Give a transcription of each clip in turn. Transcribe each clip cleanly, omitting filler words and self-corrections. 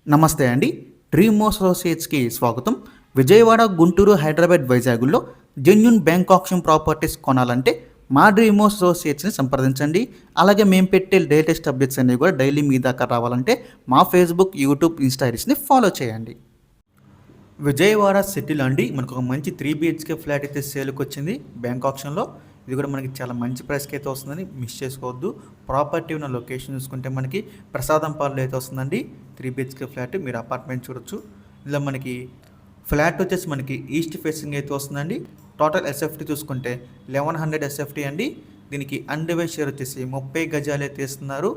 నమస్తే అండి. డ్రీమ్ అసోసియేట్స్‌కి స్వాగతం. విజయవాడ, గుంటూరు, హైదరాబాద్, వైజాగుల్లో జెన్యూన్ బ్యాంక్ ఆప్షన్ ప్రాపర్టీస్ కొనాలంటే మా డ్రీమ్ అసోసియేట్స్‌ని సంప్రదించండి. అలాగే మేము పెట్టే లేటెస్ట్ అప్డేట్స్ అన్నీ కూడా డైలీ మీ దాకా రావాలంటే మా ఫేస్‌బుక్, యూట్యూబ్, ఇన్‌స్టా ఐడీస్‌ని ఫాలో చేయండి. విజయవాడ సిటీలో అండి మనకు ఒక మంచి 3 బీహెచ్కే ఫ్లాట్ అయితే సేల్‌కొచ్చింది బ్యాంక్ ఆప్షన్‌లో. ఇది కూడా మనకి చాలా మంచి ప్రైస్‌కి అయితే వస్తుందని మిస్ చేసుకోవద్దు. ప్రాపర్టీ ఉన్న లొకేషన్ చూసుకుంటే మనకి ప్రసాదంపాడులో అయితే వస్తుందండి. 3 బీహెచ్కే ఫ్లాట్ మీరు అపార్ట్మెంట్ చూడొచ్చు. ఇందులో మనకి ఫ్లాట్ వచ్చేసి మనకి ఈస్ట్ ఫేసింగ్ అయితే వస్తుందండి. టోటల్ ఎస్ఎఫ్టీ చూసుకుంటే 1100 ఎస్ఎఫ్టీ అండి. దీనికి అన్డివైడ్ షేర్ వచ్చేసి 30 గజాలు అయితే ఇస్తున్నారు.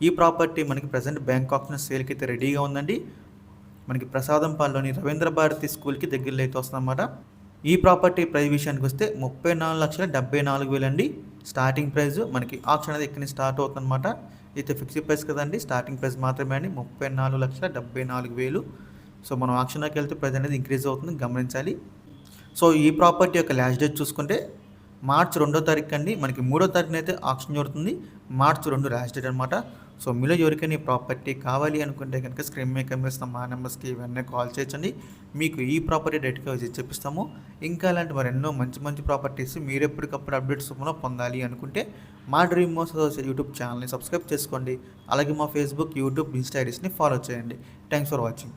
ఈ ప్రాపర్టీ మనకి ప్రజెంట్ బ్యాంక్ ఆప్షన్ సేల్కి అయితే రెడీగా ఉందండి. మనకి ప్రసాదంపాడులోని రవీంద్ర భారతి స్కూల్కి దగ్గరలో అయితే వస్తుందన్నమాట. ఈ ప్రాపర్టీ ప్రైస్ విషయానికి వస్తే 34,74,000 అండి స్టార్టింగ్ ప్రైస్. మనకి ఆప్షన్ అనేది ఇక్కడ నుంచి స్టార్ట్ అవుతుందన్నమాట. అయితే ఫిక్స్డ్ ప్రైస్ కదండి, స్టార్టింగ్ ప్రైస్ మాత్రమే అండి 34,74,000. సో మనం ఆప్షన్లోకి వెళ్తే ప్రైస్ అనేది ఇంక్రీజ్ అవుతుంది, గమనించాలి. సో ఈ ప్రాపర్టీ యొక్క లాస్ట్ డేట్ చూసుకుంటే మార్చి 2వ తారీఖు అండి. మనకి 3వ తారీఖున అయితే ఆప్షన్ జరుగుతుంది. మార్చి 2 లాస్ట్ డేట్ అనమాట. సో మీలో ఎవరికైనా ఈ ప్రాపర్టీ కావాలి అనుకుంటే కనుక స్క్రీన్ మీద కనిపిస్తున్న మా నెంబర్స్కి వెంటనే కాల్ చేయొచ్చండి. మీకు ఈ ప్రాపర్టీ డైరెక్ట్గా విజిట్ చేపిస్తాము. ఇంకా అలాంటి మరెన్నో మంచి మంచి ప్రాపర్టీస్ మీరు ఎప్పటికప్పుడు అప్డేట్స్ పొందాలి అనుకుంటే మా డ్రీమ్ హౌస్ యూట్యూబ్ ఛానల్ని సబ్స్క్రైబ్ చేసుకోండి. అలాగే మా ఫేస్బుక్, యూట్యూబ్, ఇన్స్టా ఐడీస్ని ఫాలో చేయండి. Thanks for watching.